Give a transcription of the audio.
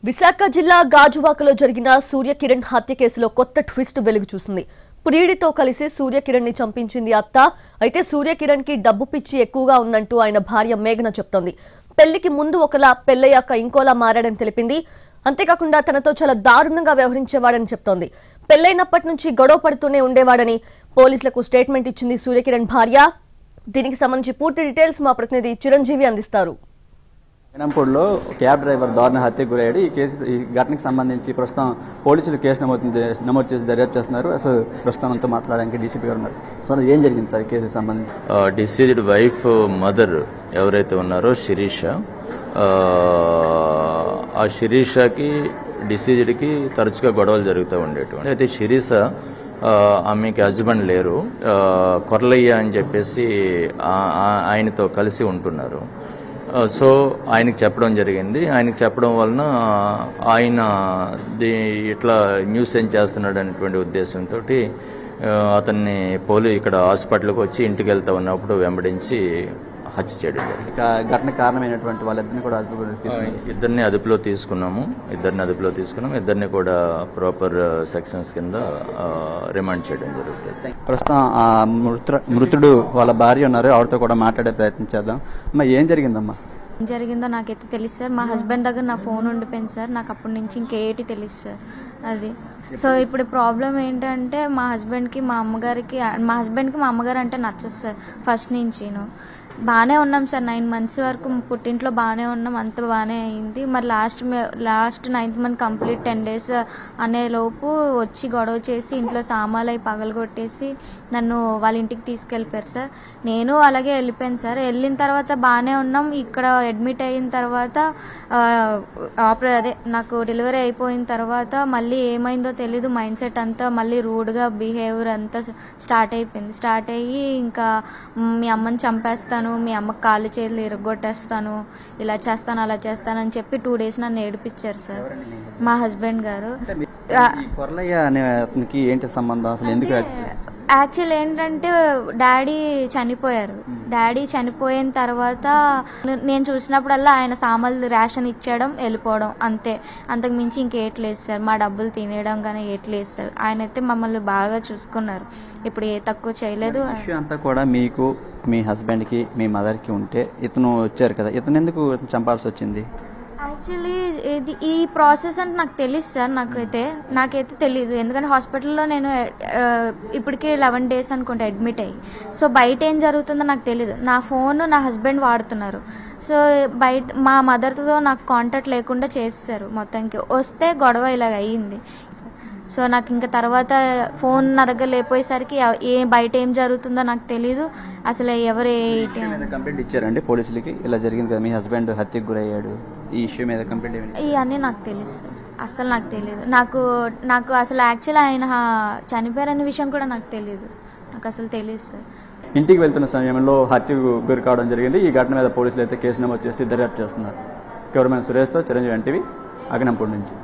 విశాఖ జిల్లా గాజువాకలో జరిగిన సూర్యకిరణ్ హత్య కేసులో కొత్త ట్విస్ట్ వెలుగు చూసింది. ప్రియుడితో కలిసి సూర్యకిరణ్ ని చంపించింది అత్త. అయితే సూర్యకిరణ్ కి డబ్బు పిచ్చి ఎక్కువగా ఉందంటూ ఆయన భార్య మేఘన చెప్తోంది. పెళ్లికి ముందు ఒకలా, పెళ్లయ్యాక ఇంకోలా మారాడని తెలిపింది. అంతేకాకుండా తనతో చాలా దారుణంగా వ్యవహరించేవాడని చెప్తోంది. పెళ్లైనప్పటి నుంచి గొడవ పడుతూనే ఉండేవాడని పోలీసులకు స్టేట్మెంట్ ఇచ్చింది సూర్యకిరణ్ భార్య. దీనికి సంబంధించి పూర్తి డీటెయిల్స్ మా ప్రతినిధి చిరంజీవి అందిస్తారు. నంపూర్లో క్యాబ్ డ్రైవర్ దారుణ హత్యకు గురయ్యాడు. ఈ ఘటనకు సంబంధించి ప్రస్తుతం పోలీసులు కేసు నమోదు చేసి దర్యాప్తు చేస్తున్నారు. అసలు ప్రస్తుతం అంతా మాట్లాడడానికి డీసీపీ గారు ఉన్నారు. సార్, ఏం జరిగింది సార్ కేసుకు సంబంధించి? డిసీజ్డ్ వైఫ్ మదర్ ఎవరైతే ఉన్నారో శిరీష, ఆ శిరీషకి డిసీజ్డ్కి తరచుగా గొడవలు జరుగుతూ ఉండేటువంటి. అయితే శిరీష ఆమెకి హస్బెండ్ లేరు, కొర్లయ్య అని చెప్పేసి ఆయనతో కలిసి ఉంటున్నారు. సో ఆయనకి చెప్పడం జరిగింది. ఆయనకి చెప్పడం వలన ఆయన ఇట్లా న్యూస్ ఏం చేస్తున్నాడు అనేటువంటి ఉద్దేశంతో అతన్ని ఇక్కడ హాస్పిటల్కి వచ్చి ఇంటికి వెళ్తా ఉన్నప్పుడు వెంబడించి హత్య చేయడం జరిగింది. ఘటన కారణమైనటువంటి వాళ్ళిద్దరిని కూడా ఇద్దరిని అదుపులో తీసుకున్నాము. ఇద్దరిని కూడా ప్రాపర్ సెక్షన్స్ కింద రిమాండ్ చేయడం జరుగుతుంది. ప్రస్తుతం ఆ మృతుడు వాళ్ళ భార్య ఉన్నారు, ఆవిడతో కూడా మాట్లాడే ప్రయత్నం చేద్దాం. అమ్మా, ఏం జరిగిందమ్మా? ఏం జరిగిందో నాకైతే తెలుసు సార్. మా హస్బెండ్ దగ్గర నా ఫోన్ ఉండిపోయింది సార్. నాకు అప్పటి నుంచి ఇంకేటి తెలుసు సార్. అది సో ఇప్పుడు ప్రాబ్లం ఏంటంటే మా హస్బెండ్కి మా అమ్మగారు అంటే నచ్చదు సార్. ఫస్ట్ నుంచి బాగానే ఉన్నాం సార్. 9 months వరకు పుట్టింట్లో బాగానే ఉన్నాం, అంత బాగానే అయింది. మరి last 9th month complete 10 days అనే లోపు వచ్చి గొడవ చేసి ఇంట్లో సామాన్లు అవి పగలగొట్టేసి నన్ను వాళ్ళ ఇంటికి తీసుకెళ్ళిపోయారు సార్. నేను అలాగే వెళ్ళిపోయాను సార్. వెళ్ళిన తర్వాత బాగానే ఉన్నాం. ఇక్కడ అడ్మిట్ అయిన తర్వాత నాకు డెలివరీ అయిపోయిన తర్వాత మళ్ళీ ఏమైందో తెలీదు. మైండ్ సెట్ అంతా మళ్ళీ రూడ్గా బిహేవియర్ అంతా స్టార్ట్ అయ్యి ఇంకా మీ అమ్మని చంపేస్తాను, మీ అమ్మకి కాళ్ళు చేతులు ఇరగొట్టేస్తాను, ఇలా చేస్తాను అలా చేస్తాను అని చెప్పి 2 days నన్ను ఏడిపించారు సార్ మా హస్బెండ్ గారు. ఏంటి సంబంధం అసలు? ఎందుకు? యాక్చువల్ ఏంటంటే డాడీ చనిపోయిన తర్వాత నేను చూసినప్పుడల్లా ఆయన సామాన్లు రేషన్ ఇచ్చేయడం, వెళ్ళిపోవడం, అంతే. అంతకు మించి ఇంకేట్లేదు సార్. మా డబ్బులు తినేయడం కానీ ఏట్లేదు సార్. ఆయన అయితే మమ్మల్ని బాగా చూసుకున్నారు, ఇప్పుడు ఏ తక్కువ చేయలేదు. అంతా కూడా మీకు, మీ హస్బెండ్కి, మీ మదర్కి ఉంటే ఇతను వచ్చారు కదా, ఇతను ఎందుకు చంపాల్సి వచ్చింది? యాక్చువల్లీ ఈ ప్రాసెస్ అంటే నాకు తెలుసు సార్. నాకైతే తెలీదు. ఎందుకంటే హాస్పిటల్లో నేను ఇప్పటికే 11 days అనుకుంటే అడ్మిట్ అయ్యి. సో బయట ఏం జరుగుతుందో నాకు తెలీదు. నా ఫోన్ నా హస్బెండ్ వాడుతున్నారు. సో బయట మా మదర్తో నాకు కాంటాక్ట్ లేకుండా చేసేసారు మొత్తానికి. వస్తే గొడవ ఇలాగ అయ్యింది. సో నాకు ఇంకా తర్వాత ఫోన్ నా దగ్గర లేకపోయేసరికి బయట ఏం జరుగుతుందో నాకు తెలీదు. అసలు ఎవరు కంప్లైంట్ ఇచ్చారండి పోలీసులకి? ఇలా జరిగింది కదా, మీ హస్బెండ్ హత్యకు గురయ్యాడు, ఈ ఇష్యూ మీద కంప్లైంట్? ఇవన్నీ నాకు తెలుసు, అసలు నాకు తెలీదు. నాకు అసలు యాక్చువల్ ఆయన చనిపోయారనే విషయం కూడా నాకు తెలీదు. నాకు అసలు తెలియదు సార్. ఇంటికి వెళ్తున్న సమయంలో హత్యకు గురి కావడం జరిగింది. ఈ ఘటన మీద పోలీసులు అయితే కేసు నమోదు చేసి దర్యాప్తు చేస్తున్నారు. కెమెరామెన్ సురేష్తో చిరంజీవి, NTV, అగనంపూడి నుంచి.